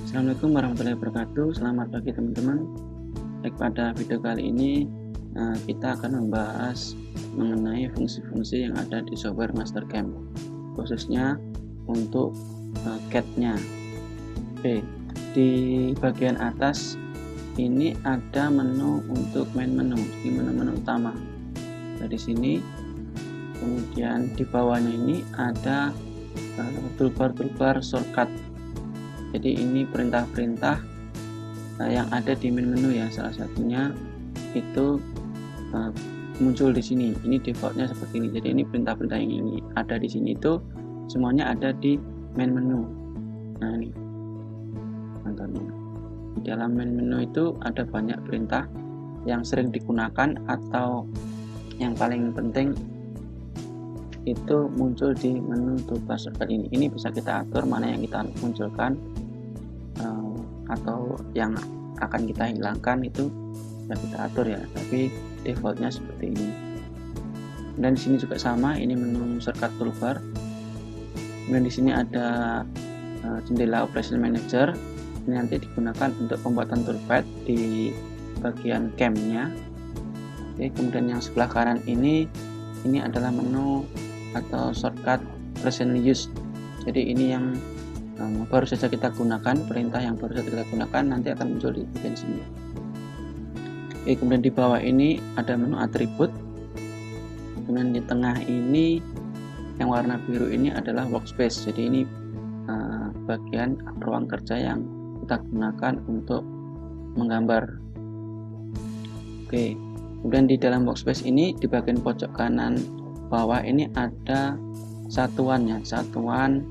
Assalamualaikum warahmatullahi wabarakatuh. Selamat pagi teman-teman. Baik, pada video kali ini kita akan membahas mengenai fungsi-fungsi yang ada di software Mastercam, khususnya untuk CAD-nya. Oke, di bagian atas ini ada menu untuk main menu, di menu-menu utama. Nah, di sini kemudian di bawahnya ini ada toolbar shortcut. Jadi ini perintah-perintah yang ada di menu ya, salah satunya itu muncul di sini. Ini defaultnya seperti ini. Jadi ini perintah-perintah yang ini ada di sini itu semuanya ada di main menu. Nah ini contohnya. Di dalam main menu itu ada banyak perintah yang sering digunakan atau yang paling penting itu muncul di menu toolbar shortcut ini. Ini bisa kita atur mana yang kita munculkan atau yang akan kita hilangkan, itu bisa kita atur ya, tapi defaultnya seperti ini. Dan di sini juga sama, ini menu shortcut toolbar. Kemudian di sini ada jendela operation manager. Ini nanti digunakan untuk pembuatan toolpad di bagian cam-nya. Oke, kemudian yang sebelah kanan ini adalah menu atau shortcut recently used. Jadi ini yang baru saja kita gunakan, perintah yang baru saja kita gunakan nanti akan muncul di bagian sini. Oke, kemudian di bawah ini ada menu atribut. Kemudian di tengah ini yang warna biru ini adalah workspace. Jadi ini bagian ruang kerja yang kita gunakan untuk menggambar. Oke, kemudian di dalam workspace ini di bagian pojok kanan bawah ini ada satuannya, satuan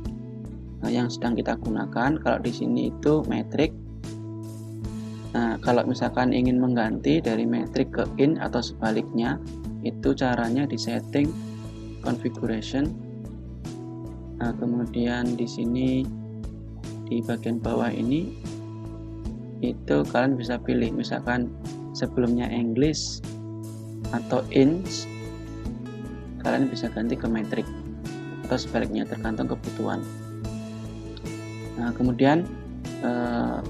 yang sedang kita gunakan. Kalau di sini itu metrik. Nah, kalau misalkan ingin mengganti dari metrik ke in atau sebaliknya, itu caranya di setting configuration. Nah, kemudian di sini di bagian bawah ini itu kalian bisa pilih, misalkan sebelumnya English atau inch, kalian bisa ganti ke metrik atau sebaliknya, tergantung kebutuhan. Nah, kemudian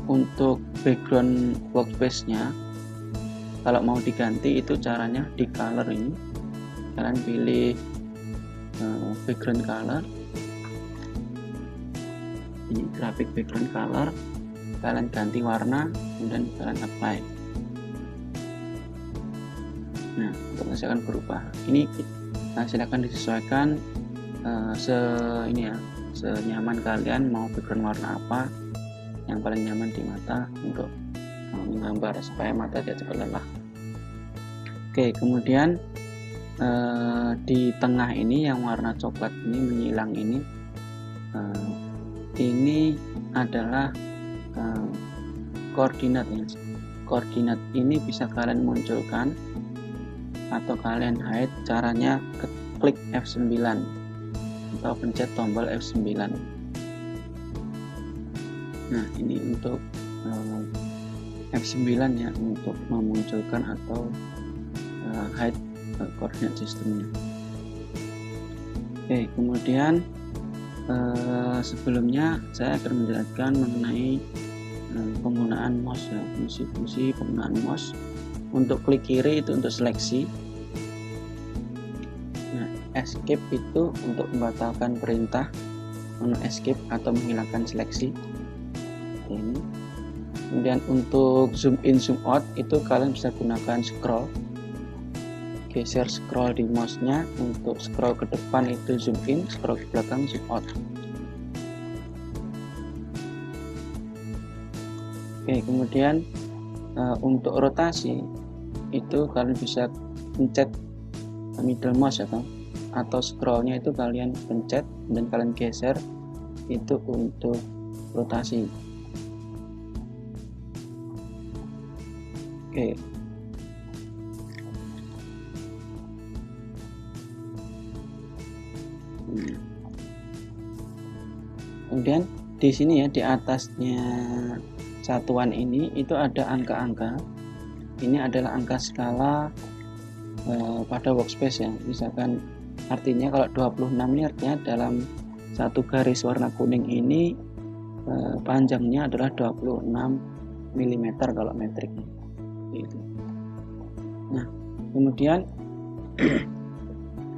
untuk background workspace-nya kalau mau diganti itu caranya di color ini. Kalian pilih background color. Ini graphic background color. Kalian ganti warna, kemudian kalian apply. Nah, untuk hasilnya berubah. Ini silakan disesuaikan senyaman kalian, mau background warna apa yang paling nyaman di mata untuk menggambar supaya mata tidak cepat lelah. Oke, kemudian di tengah ini yang warna coklat ini menyilang ini adalah koordinatnya. Koordinat ini bisa kalian munculkan atau kalian hide. Caranya klik F9 atau pencet tombol F9. Nah, ini untuk F9 ya, untuk memunculkan atau hide koordinat sistemnya. Oke, kemudian sebelumnya saya akan menjelaskan mengenai penggunaan mouse ya, fungsi-fungsi penggunaan mouse. Untuk klik kiri itu untuk seleksi. Nah, escape itu untuk membatalkan perintah, menu escape atau menghilangkan seleksi. Ini. Kemudian untuk zoom in zoom out itu kalian bisa gunakan scroll. Geser scroll di mouse-nya, untuk scroll ke depan itu zoom in, scroll ke belakang zoom out. Oke, kemudian untuk rotasi itu kalian bisa pencet middle mouse atau scrollnya itu kalian pencet dan kalian geser, itu untuk rotasi. Oke. Kemudian di sini ya, di atasnya satuan ini itu ada angka-angka. Ini adalah angka skala pada workspace ya. Misalkan artinya kalau 26 ini artinya dalam satu garis warna kuning ini panjangnya adalah 26 mm kalau metriknya itu. Nah, kemudian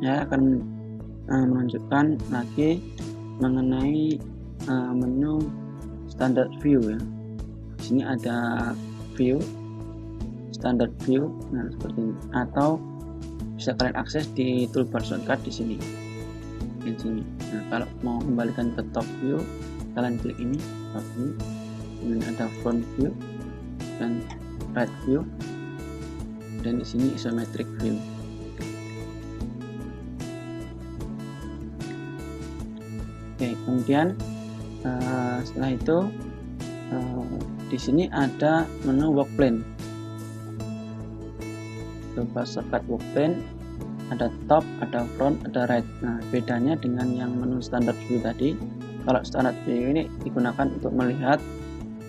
saya akan menunjukkan lagi mengenai menu standard view ya. Di sini ada view, standard view, nah seperti ini. Atau bisa kalian akses di toolbar shortcut di sini. Di sini. Nah, kalau mau kembalikan ke top view, kalian klik ini, top view. Kemudian ada front view dan right view. Dan di sini isometric view. Oke, kemudian setelah itu di sini ada menu work plane. Coba shortcut work plane, ada top, ada front, ada right. Nah, bedanya dengan yang menu standard view tadi, kalau standard view ini digunakan untuk melihat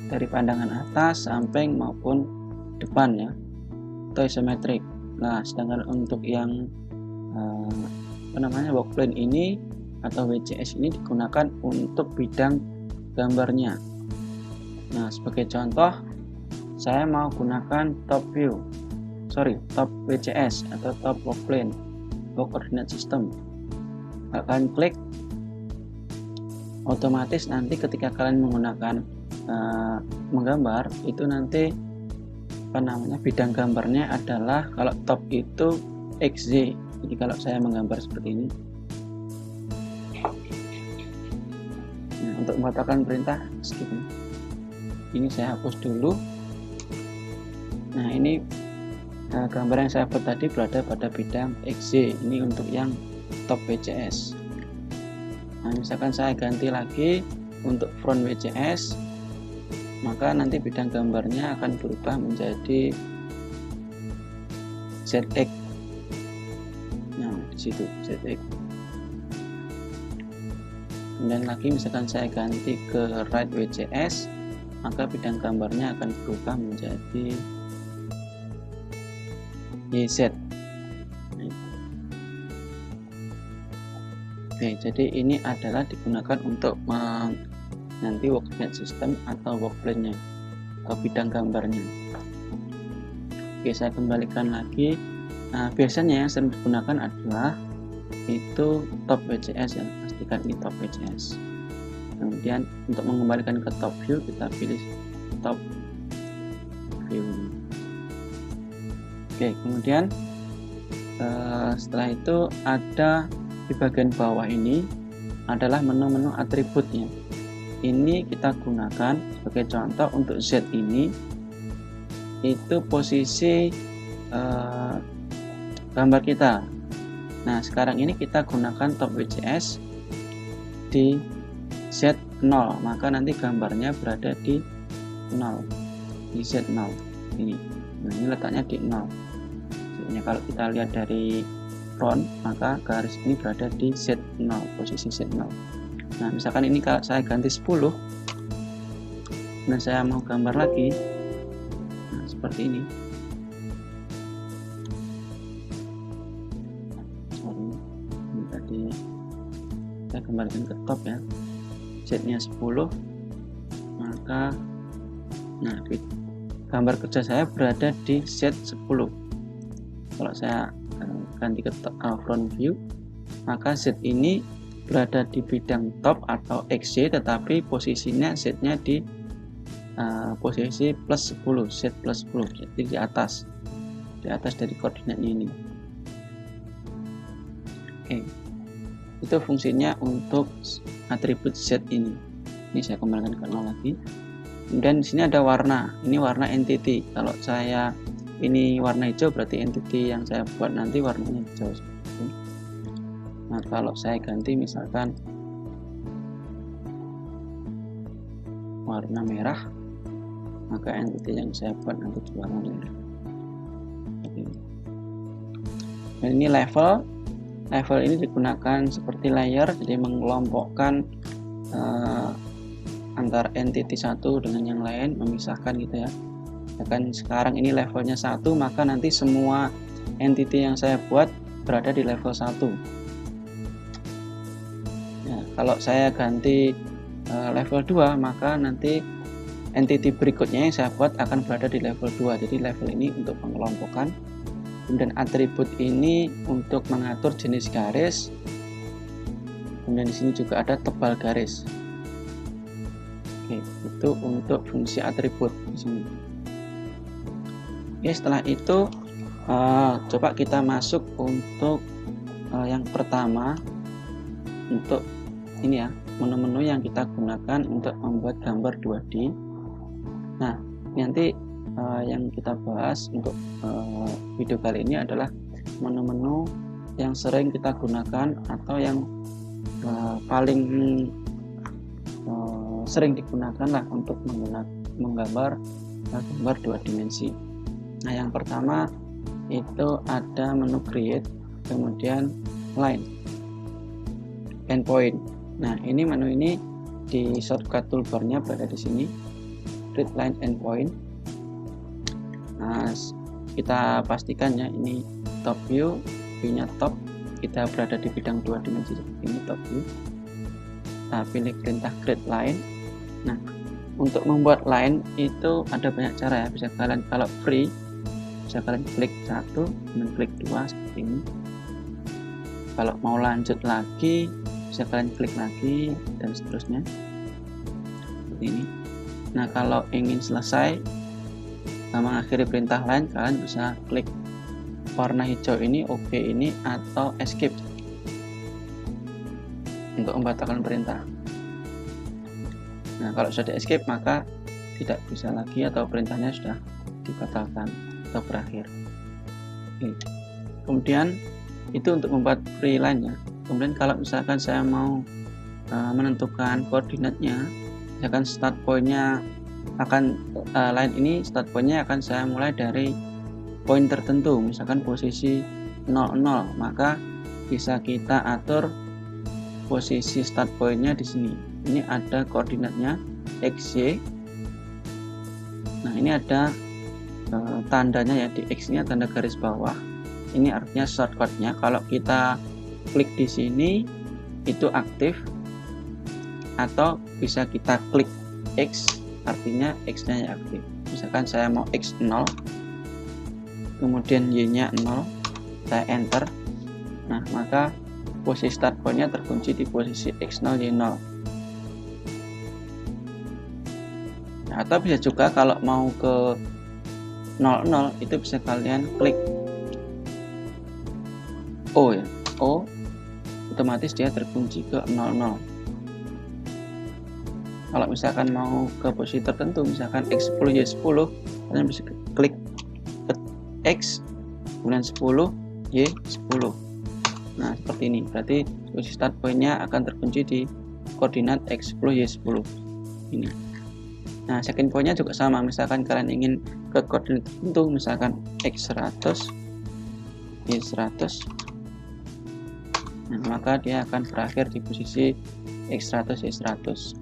dari pandangan atas, samping maupun depan ya, atau isometrik. Nah, sedangkan untuk yang work plane ini atau WCS ini digunakan untuk bidang gambarnya. Nah, sebagai contoh, saya mau gunakan top WCS atau top work plane, work coordinate system. Kalian klik, otomatis nanti ketika kalian menggunakan menggambar itu nanti bidang gambarnya adalah kalau top itu XZ. Jadi kalau saya menggambar seperti ini, nah, untuk membatalkan perintah skip. Ini saya hapus dulu. Nah, ini gambar yang saya buat tadi berada pada bidang XZ. Ini untuk yang top WCS. Nah, misalkan saya ganti lagi untuk front WCS, maka nanti bidang gambarnya akan berubah menjadi ZX. Nah, di situ ZX. Kemudian lagi misalkan saya ganti ke right WCS, maka bidang gambarnya akan berubah menjadi YZ. Oke, jadi ini adalah digunakan untuk nanti work coordinate system atau work plane-nya atau bidang gambarnya. Oke, saya kembalikan lagi. Nah, biasanya yang sering digunakan adalah itu top WCS ya, pastikan ini top WCS. Kemudian untuk mengembalikan ke top view, kita pilih top view. Oke, kemudian setelah itu ada di bagian bawah ini adalah menu-menu atributnya. Ini kita gunakan sebagai contoh untuk Z ini, itu posisi gambar kita. Nah, sekarang ini kita gunakan top WCS di Z0, maka nanti gambarnya berada di 0, di Z0 ini. Nah, ini letaknya di 0. Jadi kalau kita lihat dari front, maka garis ini berada di Z0, posisi Z0. Nah, misalkan ini kalau saya ganti 10 dan saya mau gambar lagi, nah seperti ini. Ini tadi saya kembalikan ke top ya, Z-nya 10, maka nah gambar kerja saya berada di Z10. Kalau saya ganti ke front view, maka Z ini berada di bidang top atau XZ, tetapi posisinya Z-nya di posisi plus 10, Z plus 10, jadi di atas dari koordinatnya ini. Oke, itu fungsinya untuk atribut Z ini. Ini saya kembalikan ke 0 lagi. Dan di sini ada warna, ini warna entity. Kalau saya ini warna hijau, berarti entity yang saya buat nanti warnanya hijau seperti itu. Nah, kalau saya ganti misalkan warna merah, maka entity yang saya buat nanti warna merah. Dan ini level ini digunakan seperti layer, jadi mengelompokkan antara entity satu dengan yang lain, memisahkan gitu ya. Kan sekarang ini levelnya 1, maka nanti semua entity yang saya buat berada di level 1. Ya, kalau saya ganti level 2, maka nanti entity berikutnya yang saya buat akan berada di level 2. Jadi level ini untuk pengelompokan, kemudian atribut ini untuk mengatur jenis garis, kemudian di sini juga ada tebal garis. Oke, itu untuk fungsi atribut di sini. Oke, setelah itu coba kita masuk untuk yang pertama, untuk ini ya, menu-menu yang kita gunakan untuk membuat gambar 2D. Nah, nanti yang kita bahas untuk video kali ini adalah menu-menu yang sering kita gunakan atau yang paling sering digunakan lah untuk menggambar gambar 2 dimensi. Nah, yang pertama itu ada menu create, kemudian line, endpoint. Nah, ini menu ini di shortcut toolbarnya berada di sini, create line endpoint. Nah, kita pastikan ya, ini top view, view-nya top, kita berada di bidang 2 dimensi seperti ini, top view. Kita pilih perintah create line. Nah, untuk membuat line itu ada banyak cara ya, bisa kalian kalau free bisa kalian klik 1, kemudian klik 2 seperti ini. Kalau mau lanjut lagi bisa kalian klik lagi dan seterusnya seperti ini. Nah, kalau ingin selesai mengakhiri perintah line, kalian bisa klik warna hijau ini, OK ini, atau escape untuk membatalkan perintah. Nah, kalau sudah di escape maka tidak bisa lagi atau perintahnya sudah dibatalkan atau berakhir. Oke. Kemudian itu untuk membuat free line ya. Kemudian kalau misalkan saya mau menentukan koordinatnya, misalkan start point-nya akan line ini start point-nya akan saya mulai dari poin tertentu, misalkan posisi 00, maka bisa kita atur posisi start point-nya di sini. Ini ada koordinatnya X, Y. Nah, ini ada tandanya ya, di X-nya tanda garis bawah. Ini artinya shortcut-nya. Kalau kita klik di sini itu aktif, atau bisa kita klik X, artinya X-nya aktif. Misalkan saya mau X0, kemudian Y-nya 0, saya enter. Nah, maka posisi start point-nya terkunci di posisi X0, Y0. Nah, atau bisa juga kalau mau ke 00 itu bisa kalian klik O ya, O, otomatis dia terkunci ke 00. Kalau misalkan mau ke posisi tertentu, misalkan X10, Y10, kalian bisa klik X, kemudian 10, Y10. Nah, seperti ini, berarti posisi start point-nya akan terkunci di koordinat X10, Y10 ini. Nah, second point-nya juga sama, misalkan kalian ingin ke koordinat tertentu, misalkan X100, Y100, nah, maka dia akan berakhir di posisi X100, Y100.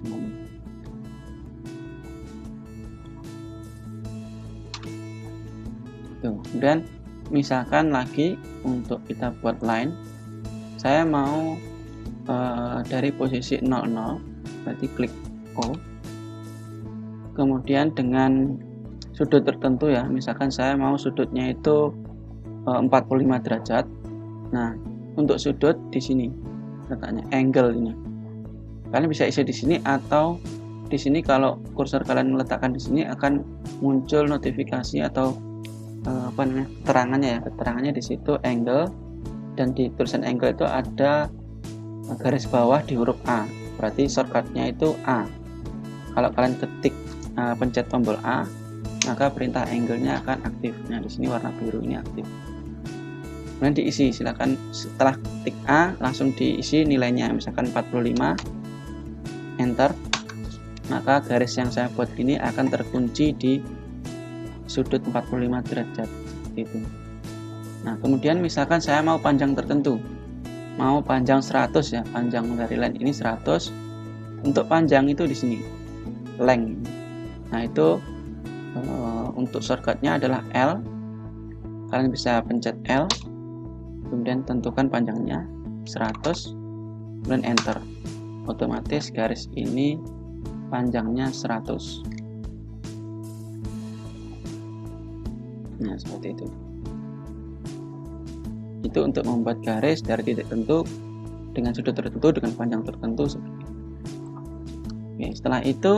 Tuh. Kemudian misalkan lagi untuk kita buat line, saya mau dari posisi 00, berarti klik O, kemudian dengan sudut tertentu ya, misalkan saya mau sudutnya itu 45 derajat. Nah, untuk sudut di sini letaknya angle ini, kalian bisa isi di sini, atau di sini kalau kursor kalian meletakkan di sini akan muncul notifikasi atau keterangannya ya, keterangannya di situ angle, dan di tulisan angle itu ada garis bawah di huruf A, berarti shortcutnya itu A. Kalau kalian ketik pencet tombol A, maka perintah angle-nya akan aktif. Nah, di sini warna biru ini aktif. Kemudian diisi, silakan setelah ketik A langsung diisi nilainya, misalkan 45, enter. Maka garis yang saya buat ini akan terkunci di sudut 45 derajat itu. Nah, kemudian misalkan saya mau panjang tertentu, mau panjang 100 ya, panjang dari line ini 100. Untuk panjang itu di sini length. Nah, itu untuk shortcutnya adalah L. Kalian bisa pencet L, kemudian tentukan panjangnya 100, kemudian enter. Otomatis garis ini panjangnya 100. Nah, seperti itu. Itu untuk membuat garis dari titik tertentu dengan sudut tertentu dengan panjang tertentu seperti itu. Oke, setelah itu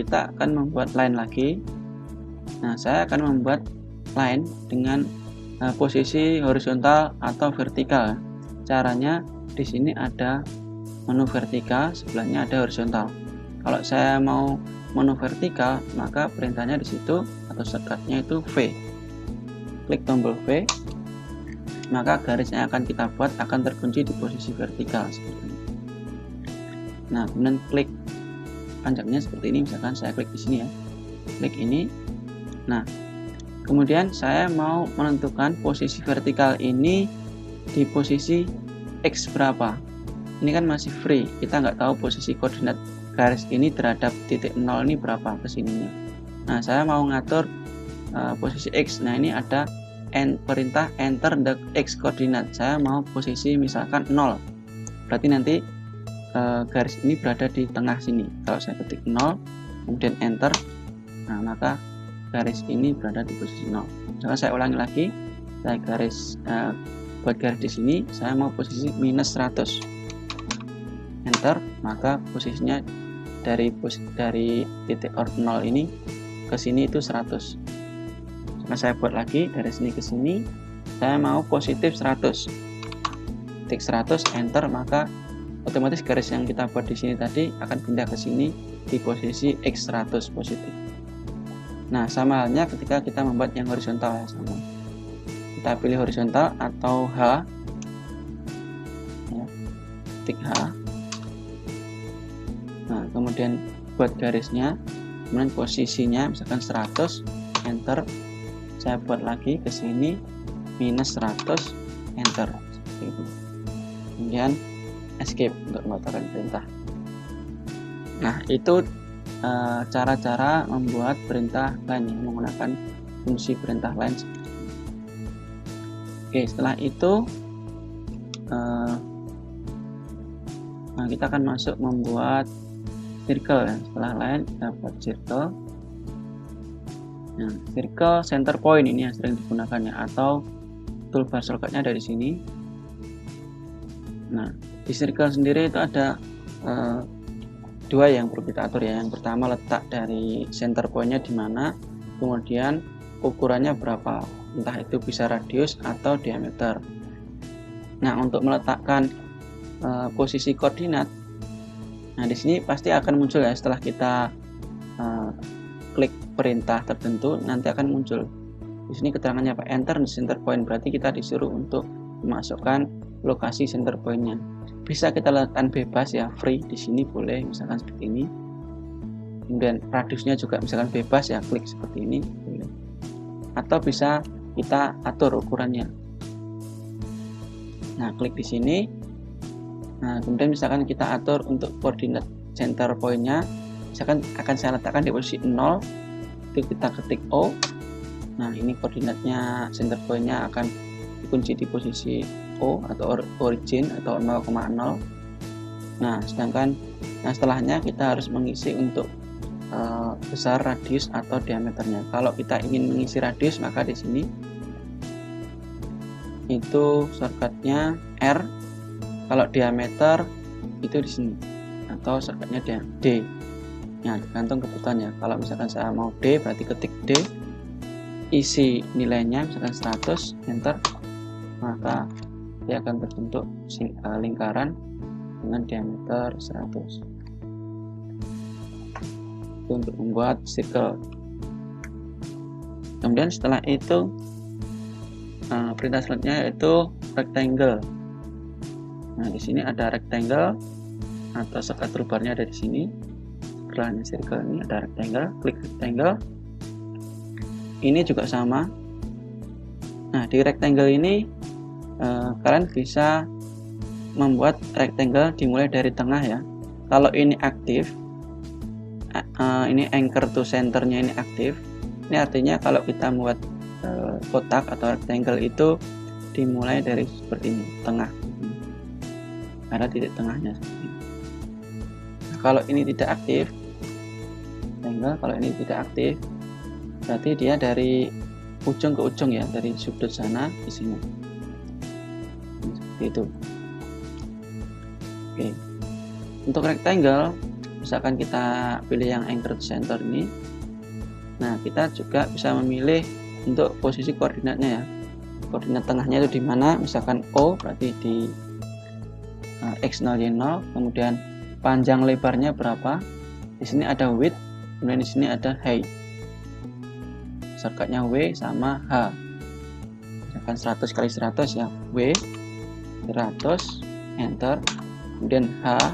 kita akan membuat line lagi. Nah, saya akan membuat line dengan posisi horizontal atau vertikal. Caranya di sini ada menu vertikal, sebelahnya ada horizontal. Kalau saya mau menu vertikal, maka perintahnya di situ atau shortcutnya itu V. Klik tombol V, maka garis yang akan kita buat akan terkunci di posisi vertikal seperti ini. Nah, kemudian klik panjangnya seperti ini, misalkan saya klik di sini ya, klik ini. Nah, kemudian saya mau menentukan posisi vertikal ini di posisi X berapa. Ini kan masih free, kita nggak tahu posisi koordinat garis ini terhadap titik 0 ini berapa kesininya. Nah, saya mau ngatur posisi X. Nah, ini ada perintah enter the X koordinat. Saya mau posisi misalkan 0, berarti nanti garis ini berada di tengah sini. Kalau saya ketik 0 kemudian enter, nah maka garis ini berada di posisi 0. Misalkan saya ulangi lagi, saya buat garis di sini, saya mau posisi minus 100, enter, maka posisinya dari titik 0 ini ke sini itu 100. Nah, saya buat lagi dari sini ke sini, saya mau positif 100, titik 100, enter, maka otomatis garis yang kita buat di sini tadi akan pindah ke sini di posisi X 100 positif. Nah, sama halnya ketika kita membuat yang horizontal ya, sama. Kita pilih horizontal atau H, ya, titik H. Nah, kemudian buat garisnya, kemudian posisinya misalkan 100, enter. Saya buat lagi ke sini minus 100, enter, seperti itu. Kemudian escape untuk mengatakan perintah. Nah, itu cara-cara membuat perintah line yang menggunakan fungsi perintah line. Oke, setelah itu nah, kita akan masuk membuat circle ya. Setelah line kita buat circle. Nah, circle center point ini yang sering digunakan ya, atau toolbar shortcutnya ada di sini. Nah, di circle sendiri itu ada dua yang perlu kita atur ya. Yang pertama letak dari center point-nya di mana, kemudian ukurannya berapa, entah itu bisa radius atau diameter. Nah, untuk meletakkan posisi koordinat, nah di sini pasti akan muncul ya setelah kita klik perintah tertentu, nanti akan muncul di sini keterangannya apa, enter the center point, berarti kita disuruh untuk memasukkan lokasi center point-nya. Bisa kita letakkan bebas ya, free, di sini boleh misalkan seperti ini. Kemudian radiusnya juga misalkan bebas ya, klik seperti ini boleh. Atau bisa kita atur ukurannya. Nah, klik di sini. Nah, kemudian misalkan kita atur untuk koordinat center point-nya, misalkan akan saya letakkan di posisi 0, itu kita ketik O. Nah, ini koordinatnya center point-nya akan dikunci di posisi O atau origin atau 0,0. Nah, sedangkan setelahnya kita harus mengisi untuk besar radius atau diameternya. Kalau kita ingin mengisi radius, maka di sini itu shortcutnya R. Kalau diameter itu di sini, atau shortcutnya D. Ya, tergantung kebutuhannya. Kalau misalkan saya mau D, berarti ketik D, isi nilainya misalkan 100, enter, maka dia akan terbentuk lingkaran dengan diameter 100. Itu untuk membuat circle. Kemudian setelah itu perintah selanjutnya yaitu rectangle. Nah, di sini ada rectangle atau shortcut toolbarnya ada di sini. Setelahnya circle ini ada rectangle, klik rectangle. Ini juga sama. Nah, di rectangle ini kalian bisa membuat rectangle dimulai dari tengah ya. Kalau ini aktif, ini anchor to centernya ini aktif. Ini artinya kalau kita membuat kotak atau rectangle itu dimulai dari seperti ini, tengah. Ada titik tengahnya seperti ini. kalau ini tidak aktif, triangle kalau ini tidak aktif, berarti dia dari ujung ke ujung ya, dari sudut sana ke sini. Seperti itu. Oke. Untuk rectangle, misalkan kita pilih yang anchor center ini. Nah, kita juga bisa memilih untuk posisi koordinatnya ya. Koordinat tengahnya itu di mana? Misalkan O berarti di X0 Y0, kemudian panjang lebarnya berapa? Di sini ada width, kemudian di sini ada height. Shortcutnya W sama H. Misalkan 100 kali 100 ya, W 100 enter, kemudian H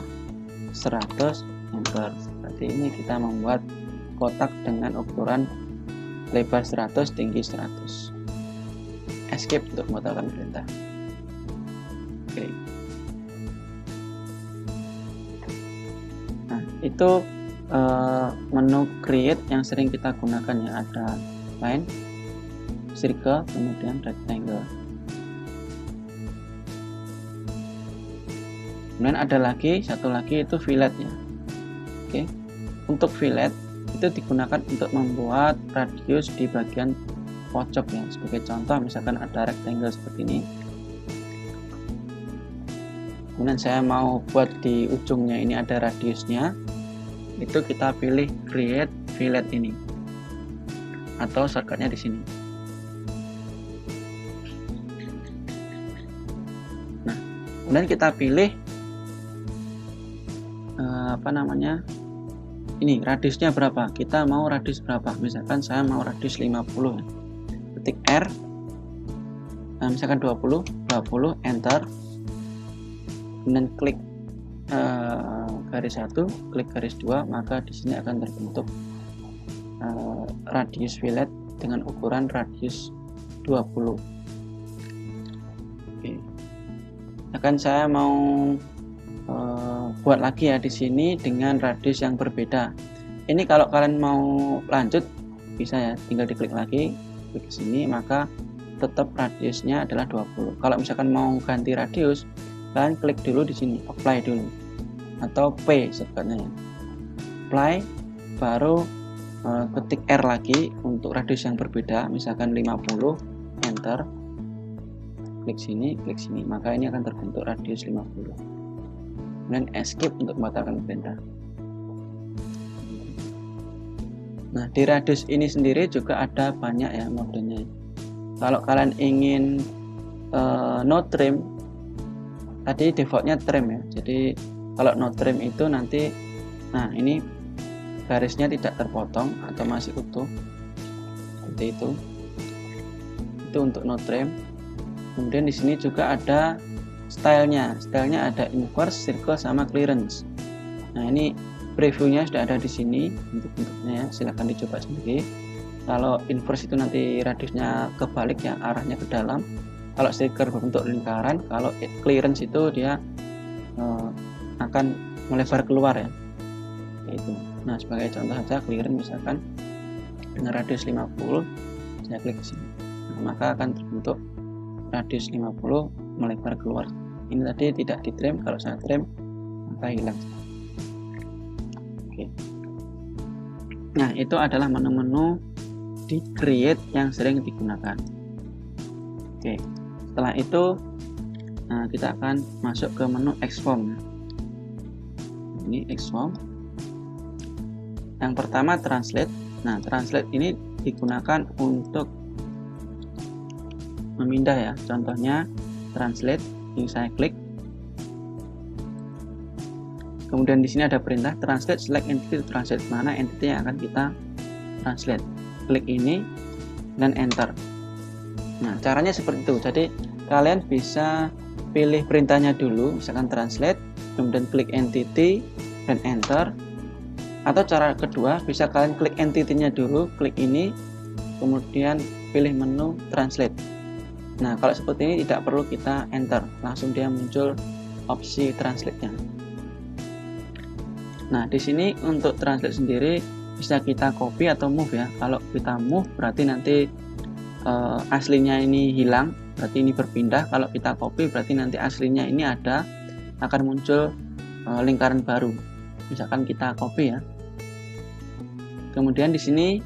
100 enter. Berarti ini kita membuat kotak dengan ukuran lebar 100, tinggi 100. Escape untuk membatalkan perintah. Oke. Nah, itu menu create yang sering kita gunakan ya, ada line, circle, kemudian rectangle. Kemudian ada lagi satu lagi itu fillet ya. Oke. Untuk fillet itu digunakan untuk membuat radius di bagian pojok ya. Sebagai contoh misalkan ada rectangle seperti ini. Kemudian saya mau buat di ujungnya ini ada radiusnya. Itu kita pilih create fillet ini. Atau shortcutnya di sini. Nah, kemudian kita pilih ini radiusnya berapa, kita mau radius berapa, misalkan saya mau radius 50 ketik R, nah, misalkan 20 enter, kemudian klik garis 1, klik garis 2, maka di sini akan terbentuk radius fillet dengan ukuran radius 20. Oke. Akan saya mau buat lagi ya di sini dengan radius yang berbeda. Ini kalau kalian mau lanjut bisa ya, tinggal diklik lagi, klik ke sini, maka tetap radiusnya adalah 20. Kalau misalkan mau ganti radius, kalian klik dulu di sini, apply dulu, atau P sebenarnya. Apply, baru ketik R lagi untuk radius yang berbeda, misalkan 50, enter, klik sini, maka ini akan terbentuk radius 50. Kemudian escape untuk membatalkan perintah. Nah, di radius ini sendiri juga ada banyak ya modenya. Kalau kalian ingin no trim, tadi defaultnya trim ya. Jadi kalau no trim itu nanti, nah ini garisnya tidak terpotong atau masih utuh, seperti itu. Itu untuk no trim. Kemudian di sini juga ada stylenya ada inverse, circle, sama clearance. Nah, ini previewnya sudah ada di sini untuk bentuknya ya, silahkan dicoba sendiri. Kalau inverse itu nanti radiusnya kebalik ya, arahnya ke dalam. Kalau circle berbentuk lingkaran, kalau clearance itu dia akan melebar keluar ya. Itu. Nah, sebagai contoh saja clearance misalkan dengan radius 50, saya klik ke sini. Nah, maka akan terbentuk radius 50 melebar keluar. Ini tadi tidak di trim, kalau saya trim maka hilang. Oke. Nah, itu adalah menu-menu di create yang sering digunakan. Oke. Setelah itu kita akan masuk ke menu Xform. Ini Xform. Yang pertama translate. Nah, translate ini digunakan untuk memindah ya. Contohnya translate, ini saya klik. Kemudian di sini ada perintah translate select entity to translate, mana entity yang akan kita translate. Klik ini dan enter. Nah, caranya seperti itu. Jadi kalian bisa pilih perintahnya dulu, misalkan translate, kemudian klik entity dan enter. Atau cara kedua, bisa kalian klik entity-nya dulu, klik ini, kemudian pilih menu translate. Nah, kalau seperti ini tidak perlu kita enter, langsung dia muncul opsi translate-nya. Nah, di sini untuk translate sendiri bisa kita copy atau move ya. Kalau kita move berarti nanti aslinya ini hilang, berarti ini berpindah. Kalau kita copy berarti nanti aslinya ini ada, akan muncul lingkaran baru. misalkan kita copy ya. Kemudian di sini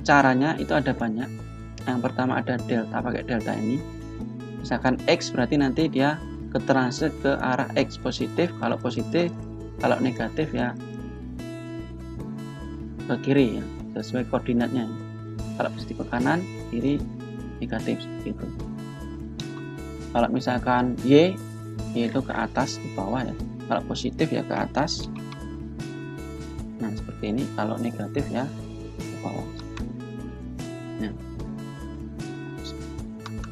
caranya itu ada banyak. Yang pertama ada delta, pakai delta ini. Misalkan X berarti nanti dia ke translate ke arah X positif, kalau positif, kalau negatif ya ke kiri ya, sesuai koordinatnya. Kalau positif ke kanan, kiri, negatif seperti itu. Kalau misalkan Y itu ke atas, ke bawah ya. Kalau positif ya ke atas. Nah seperti ini. Kalau negatif ya ke bawah.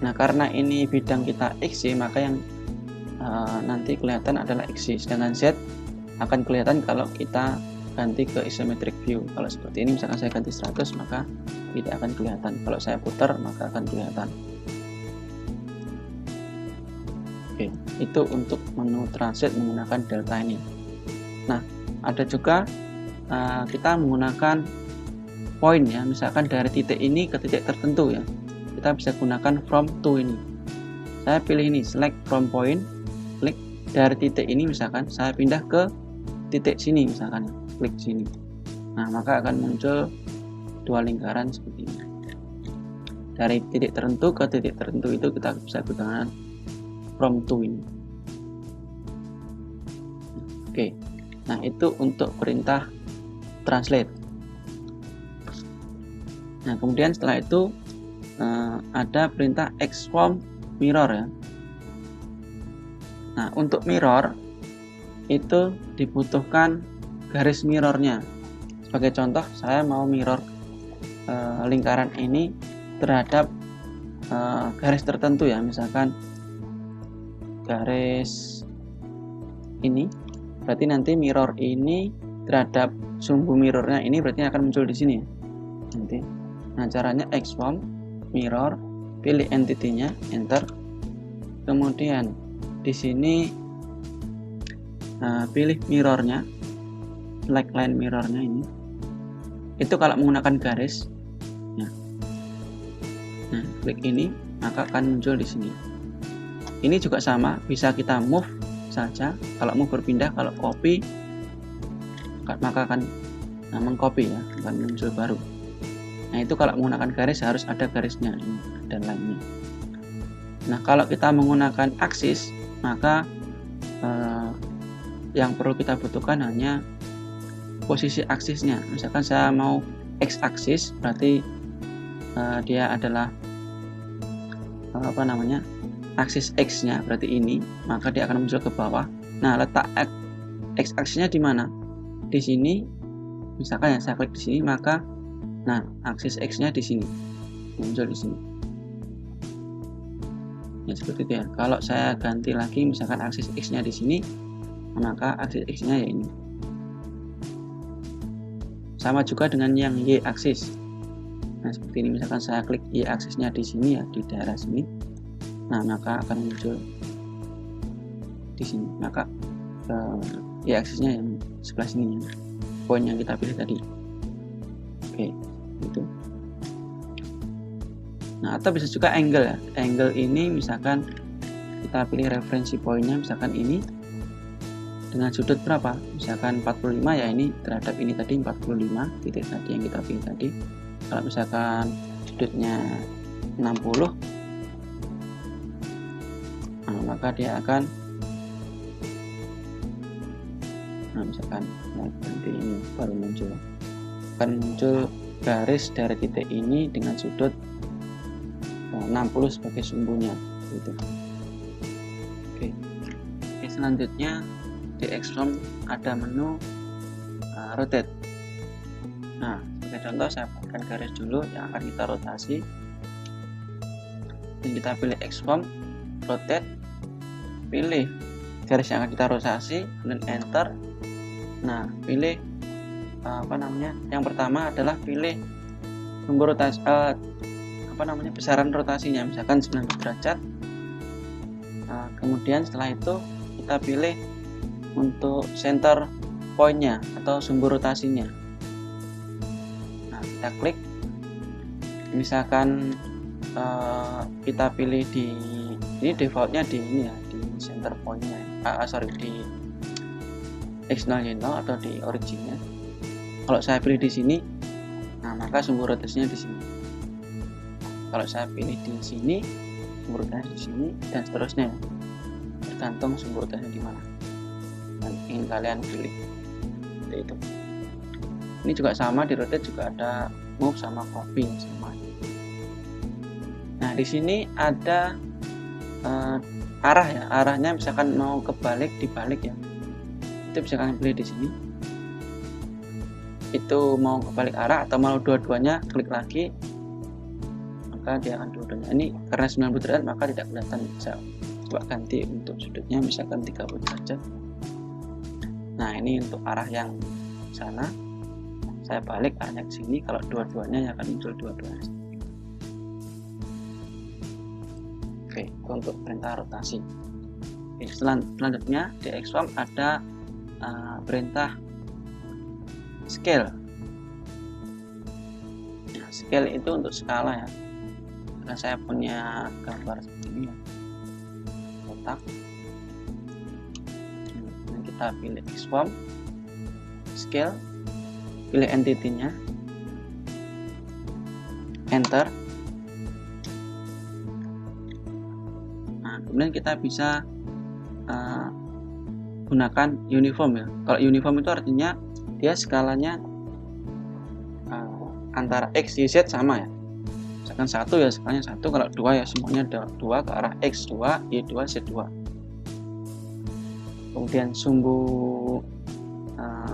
Nah karena ini bidang kita XY, maka yang nanti kelihatan adalah XY, sedangkan Z akan kelihatan kalau kita ganti ke isometric view. Kalau seperti ini misalkan saya ganti 100, maka tidak akan kelihatan. Kalau saya putar maka akan kelihatan. Oke, itu untuk menu translate menggunakan delta ini. Nah ada juga kita menggunakan point ya, misalkan dari titik ini ke titik tertentu ya, kita bisa gunakan from to ini. Saya pilih ini, select from point, klik dari titik ini, misalkan saya pindah ke titik sini, misalkan klik sini. Nah maka akan muncul dua lingkaran seperti ini. Dari titik tertentu ke titik tertentu itu kita bisa gunakan from to ini. Oke, nah itu untuk perintah translate. Nah kemudian setelah itu ada perintah expand mirror ya. Nah untuk mirror itu dibutuhkan garis mirrornya. Sebagai contoh, saya mau mirror lingkaran ini terhadap garis tertentu ya, misalkan garis ini, berarti nanti mirror ini terhadap sumbu mirrornya ini berarti akan muncul di sini ya, nanti. Nah caranya expand mirror, pilih entity-nya, enter. Kemudian di sini pilih mirrornya, select line mirrornya ini. Itu kalau menggunakan garis ya. Nah klik ini maka akan muncul di sini. Ini juga sama, bisa kita move saja. Kalau move berpindah, kalau copy maka akan mengcopy ya, akan muncul baru. Nah itu kalau menggunakan garis harus ada garisnya ini dan lainnya. Nah kalau kita menggunakan aksis, maka yang perlu kita butuhkan hanya posisi aksisnya. Misalkan saya mau X aksis, berarti dia adalah aksis X nya, berarti ini, maka dia akan muncul ke bawah. Nah letak X aksisnya di mana? Di sini. Misalkan ya saya klik di sini, maka nah aksis X nya di sini, muncul di sini ya, seperti itu ya. Kalau saya ganti lagi, misalkan aksis X nya di sini, maka aksis X nya ya ini. Sama juga dengan yang Y aksis. Nah seperti ini, misalkan saya klik Y aksisnya di sini ya, di daerah sini, nah maka akan muncul di sini. Maka Y aksisnya yang sebelah sini ya, poin yang kita pilih tadi. Oke, itu. Nah atau bisa juga angle ya. Angle ini misalkan kita pilih referensi poinnya, misalkan ini dengan sudut berapa, misalkan 45 ya, ini terhadap ini tadi 45 titik tadi yang kita pilih tadi. Kalau misalkan sudutnya 60, nah, maka dia akan misalkan nanti ini baru muncul, akan muncul garis dari titik ini dengan sudut 60 sebagai sumbunya gitu. Oke, selanjutnya di expand ada menu rotate. Nah sebagai contoh saya buatkan garis dulu yang akan kita rotasi, dan kita pilih expand rotate, pilih garis yang akan kita rotasi, dan enter. Nah pilih yang pertama adalah pilih sumber rotasi, besaran rotasinya, misalkan 90 derajat. Kemudian setelah itu kita pilih untuk center pointnya atau sumber rotasinya. Nah kita klik, misalkan kita pilih di ini, defaultnya di ini ya, di center pointnya, di X0 Y0 atau di originnya. Kalau saya pilih di sini, nah maka sumbu rotasinya di sini. Kalau saya pilih di sini, sumbu rotasinya di sini, dan seterusnya, tergantung sumbu rotasinya di mana yang ingin kalian pilih. Seperti itu. Ini juga sama, di rotate juga ada move sama copy sama. Nah di sini ada arah ya, arahnya misalkan mau kebalik, dibalik ya, itu bisa kalian pilih di sini. Itu mau kebalik arah atau mau dua-duanya, klik lagi, maka dia akan dua-duanya. Ini karena 90 derajat maka tidak kelihatan, bisa coba ganti untuk sudutnya misalkan 30 derajat. Nah ini untuk arah yang sana, saya balik arahnya ke sini, kalau dua-duanya akan muncul dua-duanya. Oke, itu untuk perintah rotasi. Oke, selanjutnya di XFOAM ada perintah scale. Nah, scale itu untuk skala ya. Karena saya punya gambar seperti ini ya, kotak. Nah, kita pilih XFOAM, scale, pilih entity-nya, enter. Nah, kemudian kita bisa gunakan uniform ya. Kalau uniform itu artinya dia skalanya antara X, Y, Z sama ya. Misalkan 1 ya skalanya 1, kalau 2 ya semuanya ada 2 ke arah X 2, Y 2, Z 2. Kemudian sumbu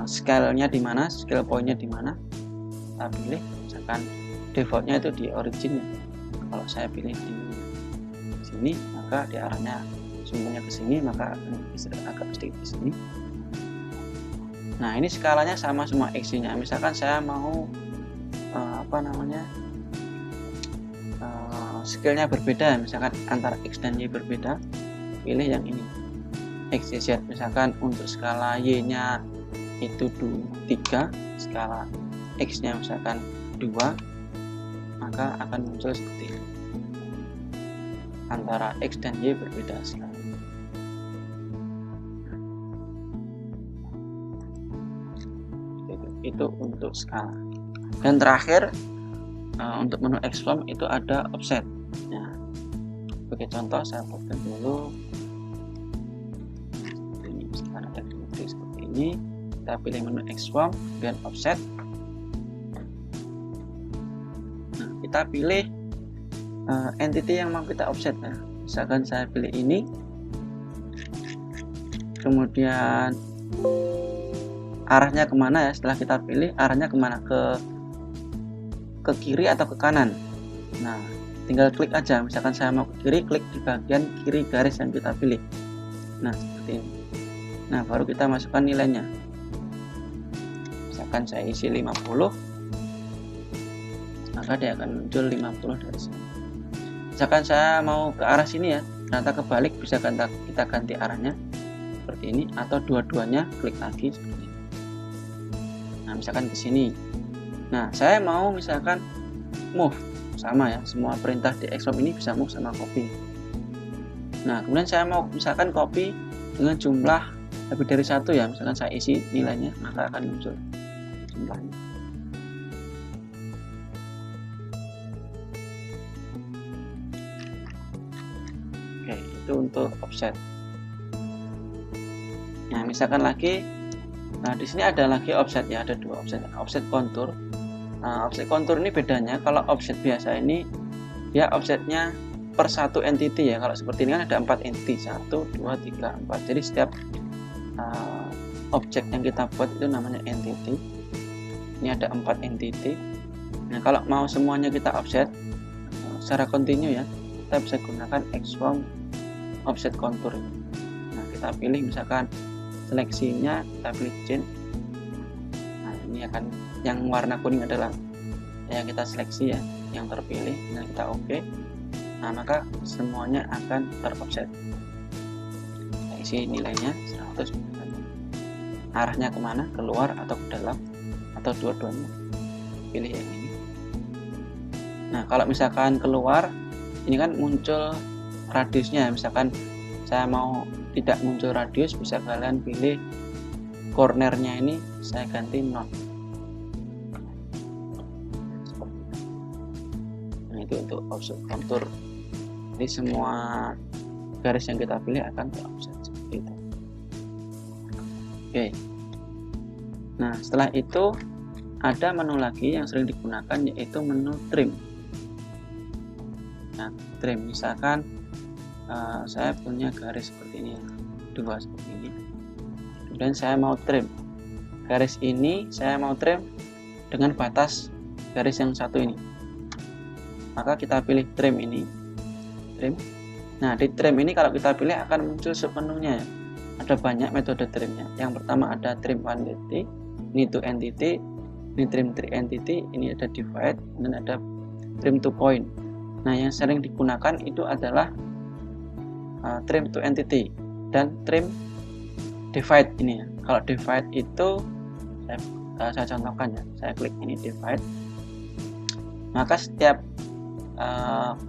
scale-nya di mana, scale point-nya di mana, kita pilih. Misalkan default-nya itu di origin ya. Kalau saya pilih di sini, maka di arahnya sumbunya ke sini, maka agak sedikit ke sini. Nah ini skalanya sama semua X-nya. Misalkan saya mau scale-nya berbeda, misalkan antara X dan Y berbeda, pilih yang ini, X, Y, Z. Misalkan untuk skala Y-nya itu 3, skala X-nya misalkan 2, maka akan muncul seperti ini. Antara X dan Y berbeda sekali. Itu untuk skala. Dan terakhir untuk menu XFOAM itu ada offset. Nah, sebagai contoh saya buatkan dulu. Ini misalkan ada seperti ini. Kita pilih menu XFOAM dan offset. Nah, kita pilih entity yang mau kita offset ya. Misalkan saya pilih ini, kemudian arahnya kemana ya, setelah kita pilih arahnya kemana, ke kiri atau ke kanan. Nah tinggal klik aja, misalkan saya mau ke kiri, klik di bagian kiri garis yang kita pilih. Nah seperti ini. Nah baru kita masukkan nilainya, misalkan saya isi 50, maka dia akan muncul 50 dari sini. Misalkan saya mau ke arah sini ya, ternyata kebalik, bisa kita ganti arahnya seperti ini, atau dua-duanya klik lagi seperti ini. Nah misalkan ke sini. Nah saya mau misalkan move, sama ya, semua perintah di XFOAM ini bisa move sama copy. Nah kemudian saya mau misalkan copy dengan jumlah lebih dari 1 ya, misalkan saya isi nilainya, maka akan muncul jumlahnya. Oke, itu untuk offset. Nah misalkan lagi, nah di sini ada lagi offset ya, ada 2 offset. Offset kontur. Nah, offset kontur ini bedanya, kalau offset biasa ini dia offsetnya per satu entity ya. Kalau seperti ini kan ada 4 entity, 1, 2, 3, 4. Jadi setiap objek yang kita buat itu namanya entity. Ini ada 4 entity. Nah kalau mau semuanya kita offset secara kontinu ya, kita bisa gunakan XFOAM offset kontur ini. Nah kita pilih misalkan seleksinya, kita pilih change. Nah ini akan yang warna kuning adalah yang kita seleksi ya, yang terpilih. Nah kita OK. Nah maka semuanya akan teroffset. Kita isi nilainya 100. Arahnya kemana? Keluar atau ke dalam, atau dua-duanya. Pilih yang ini. Nah kalau misalkan keluar, ini kan muncul radiusnya. Misalkan saya mau tidak muncul radius, bisa kalian pilih cornernya ini saya ganti 0. Nah, itu untuk offset kontur. Jadi semua garis yang kita pilih akan ter-offset seperti itu. Oke. Nah, setelah itu ada menu lagi yang sering digunakan, yaitu menu trim. Nah, trim misalkan saya punya garis seperti ini, 2 seperti ini. Kemudian saya mau trim garis ini, saya mau trim dengan batas garis yang satu ini. Maka kita pilih trim ini, trim. Nah, di trim ini kalau kita pilih akan muncul sepenuhnya. Ada banyak metode trimnya. Yang pertama ada trim one entity, ini two entity, ini trim three entity, ini ada divide, dan ada trim to point. Nah, yang sering digunakan itu adalah trim to entity dan trim divide ini ya. Kalau divide itu saya contohkan ya, saya klik ini divide, maka setiap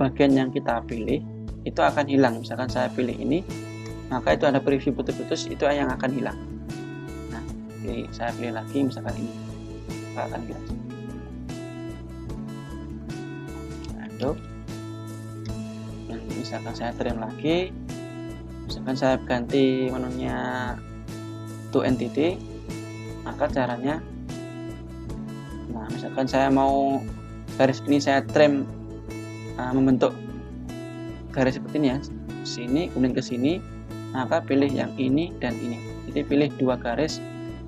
bagian yang kita pilih itu akan hilang. Misalkan saya pilih ini, maka itu ada preview putus-putus, itu yang akan hilang. Nah, jadi saya pilih lagi misalkan ini, maka akan hilang. Lalu misalkan saya trim lagi, misalkan saya ganti menunya to entity, maka caranya, nah misalkan saya mau garis ini saya trim membentuk garis seperti ini ya, sini kemudian ke sini, maka pilih yang ini dan ini. Jadi pilih 2 garis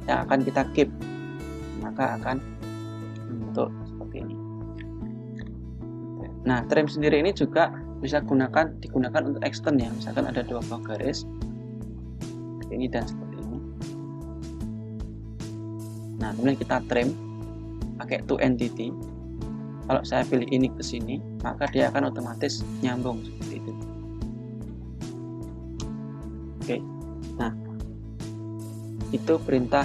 yang akan kita keep, maka akan membentuk seperti ini. Nah, trim sendiri ini juga bisa digunakan untuk extend ya. Misalkan ada 2 buah garis seperti ini dan seperti ini. Nah, kemudian kita trim pakai to entity. Kalau saya pilih ini ke sini, maka dia akan otomatis nyambung seperti itu. Oke. Nah, itu perintah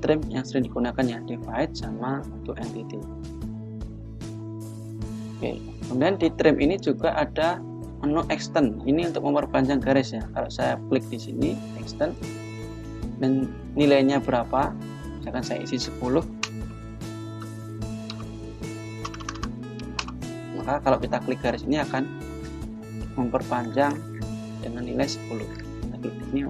trim yang sering digunakan ya, divide sama to entity. Oke. Kemudian di trim ini juga ada menu extend. Ini untuk memperpanjang garis ya. Kalau saya klik di sini extend dan nilainya berapa, misalkan saya isi 10, maka kalau kita klik garis ini akan memperpanjang dengan nilai 10. Kita klik di sini,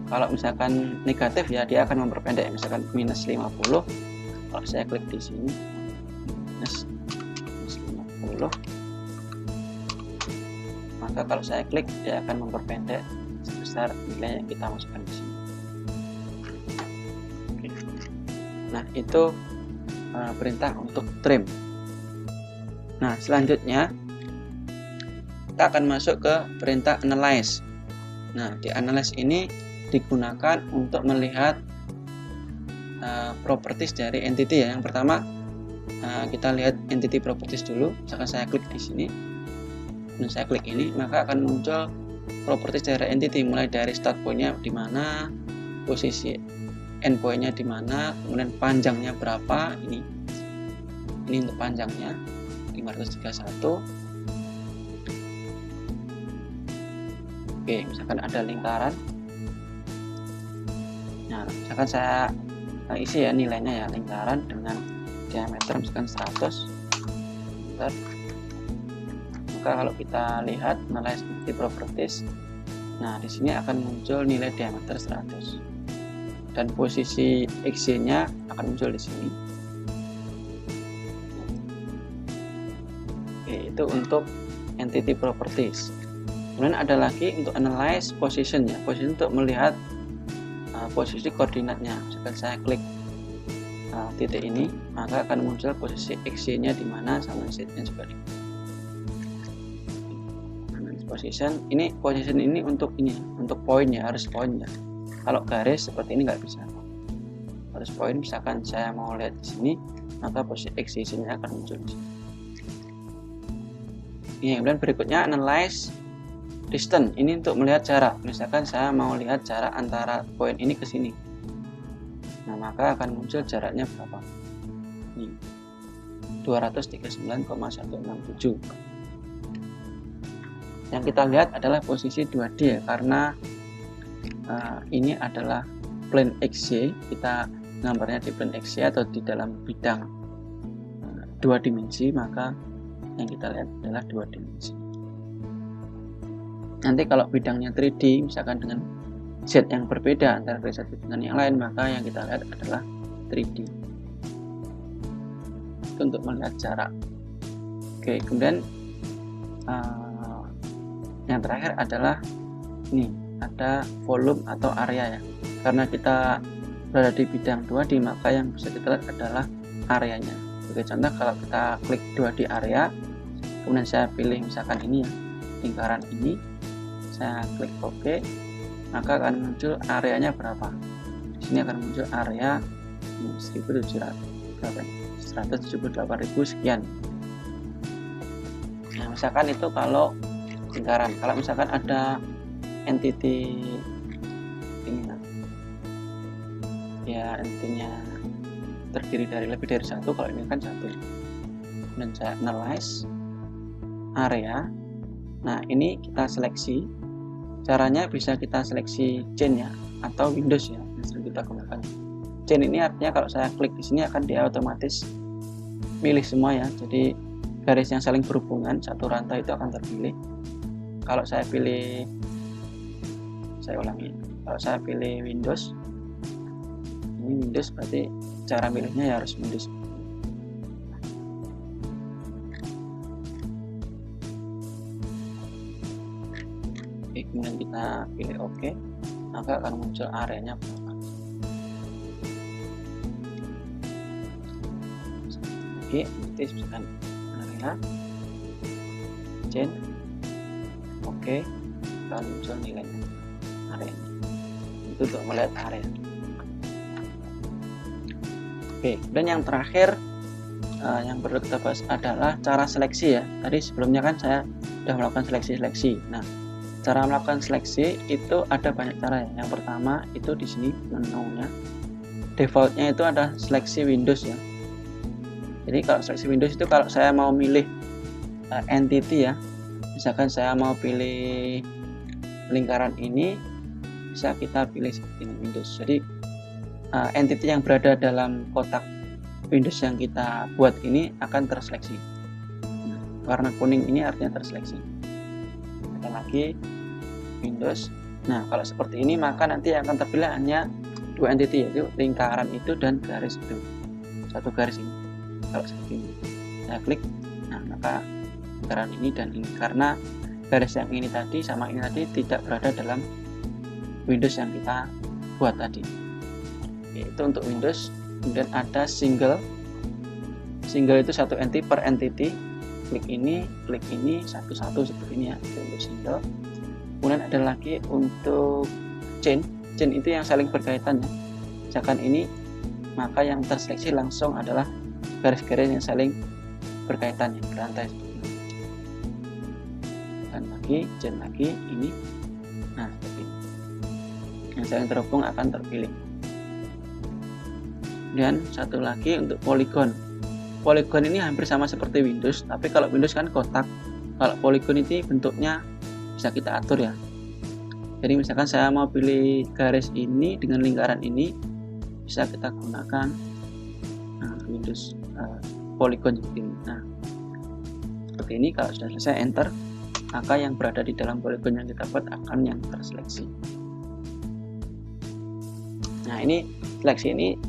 kalau misalkan negatif ya dia akan memperpendek, misalkan minus 50. Kalau saya klik di sini minus 50, maka kalau saya klik dia akan memperpendek sebesar nilai yang kita masukkan di sini. Oke. Nah, itu perintah untuk trim. Nah, selanjutnya kita akan masuk ke perintah analyze. Nah, di analyze ini digunakan untuk melihat properties dari entity ya. Yang pertama kita lihat entity properties dulu. Misalkan saya klik di sini dan saya klik ini, maka akan muncul properties dari entity, mulai dari start point-nya di mana, posisi end point-nya di mana, kemudian panjangnya berapa. Ini untuk panjangnya 531. Oke, misalkan ada lingkaran. Nah, misalkan saya isi ya nilainya ya, lingkaran dengan diameter misalkan 100. Bentar. Maka kalau kita lihat analyze entity properties, nah di sini akan muncul nilai diameter 100 dan posisi XY-nya akan muncul di sini. Oke, itu untuk entity properties. Kemudian ada lagi untuk analyze position ya, position untuk melihat posisi koordinatnya. Misalkan saya klik titik ini, maka akan muncul posisi XY-nya di mana sama Z-nya juga di mana. Position ini untuk ini untuk poin ya, harus poin ya. Kalau garis seperti ini nggak bisa, harus poin. Misalkan saya mau lihat di sini, maka posisi XY-nya akan muncul di sini. Ini kemudian berikutnya analyze distance, ini untuk melihat jarak. Misalkan saya mau lihat jarak antara poin ini ke sini, nah maka akan muncul jaraknya berapa. Ini 239,167. Yang kita lihat adalah posisi 2D ya, karena ini adalah plane XY, kita gambarnya di plane XY atau di dalam bidang 2 dimensi, maka yang kita lihat adalah 2 dimensi. Nanti kalau bidangnya 3D, misalkan dengan Z yang berbeda antara dari satu dengan yang lain, maka yang kita lihat adalah 3D. Itu untuk melihat jarak. Oke, kemudian yang terakhir adalah ini, ada volume atau area ya. Karena kita berada di bidang 2D, maka yang bisa kita lihat adalah areanya. Sebagai contoh, kalau kita klik 2D area, kemudian saya pilih misalkan ini ya, lingkaran ini, saya klik OK, maka akan muncul areanya berapa. Di sini akan muncul area 178.000 sekian. Nah, misalkan itu kalau lingkaran. Kalau misalkan ada entity ini, ya intinya terdiri dari lebih dari satu, kalau ini kan satu. Dan saya analyze area. Nah, ini kita seleksi. Caranya bisa kita seleksi chain ya, atau Windows ya, yang sering kita gunakan. Chain ini artinya kalau saya klik di sini akan dia otomatis milih semua ya. Jadi garis yang saling berhubungan satu rantai itu akan terpilih. Kalau saya pilih, saya ulangi. Kalau saya pilih Windows, ini Windows berarti cara milihnya ya harus Windows. Oke, kemudian kita pilih OK, maka akan muncul areanya berapa. Oke, nanti misalkan area chain, OK, akan muncul nilainya areanya. Itu untuk melihat area. Oke, dan yang terakhir yang perlu kita bahas adalah cara seleksi ya. Tadi sebelumnya kan saya sudah melakukan seleksi. Nah, cara melakukan seleksi itu ada banyak cara ya. Yang pertama itu di sini menunya, defaultnya itu ada seleksi Windows ya. Jadi kalau seleksi Windows itu kalau saya mau milih entity ya, misalkan saya mau pilih lingkaran ini, bisa kita pilih seperti ini Windows. Jadi entity yang berada dalam kotak Windows yang kita buat ini akan terseleksi. Warna kuning ini artinya terseleksi. Tekan lagi Windows. Nah, kalau seperti ini maka nanti akan terpilih hanya 2 entity, yaitu lingkaran itu dan garis itu. Satu garis ini. Kalau seperti ini, saya klik, nah maka lingkaran ini dan ini, karena garis yang ini tadi sama ini tadi tidak berada dalam Windows yang kita buat tadi. Itu untuk Windows. Kemudian ada single itu satu entity per entity, klik ini satu-satu seperti ini ya, itu untuk single. Kemudian ada lagi untuk chain itu yang saling berkaitan ya. Misalkan ini, maka yang terseleksi langsung adalah garis-garis yang saling berkaitan yang berantai seperti ini. Dan lagi chain lagi ini, nah seperti ini, yang saling terhubung akan terpilih. Dan satu lagi untuk polygon ini hampir sama seperti Windows, tapi kalau Windows kan kotak, kalau polygon ini bentuknya bisa kita atur ya. Jadi misalkan saya mau pilih garis ini dengan lingkaran ini, bisa kita gunakan Windows polygon seperti ini. Nah, seperti ini. Kalau sudah selesai enter, maka yang berada di dalam polygon yang kita buat akan yang terseleksi. Nah, ini seleksi ini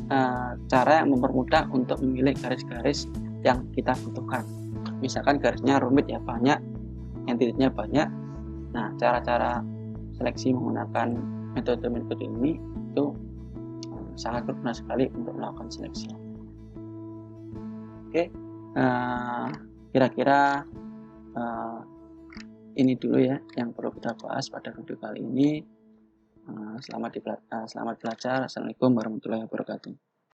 cara yang mempermudah untuk memilih garis-garis yang kita butuhkan. Misalkan garisnya rumit ya, banyak, entitinya banyak. Nah, cara-cara seleksi menggunakan metode-metode ini itu sangat berguna sekali untuk melakukan seleksi. Oke, kira-kira ini dulu ya yang perlu kita bahas pada video kali ini. Selamat belajar. Assalamualaikum warahmatullahi wabarakatuh.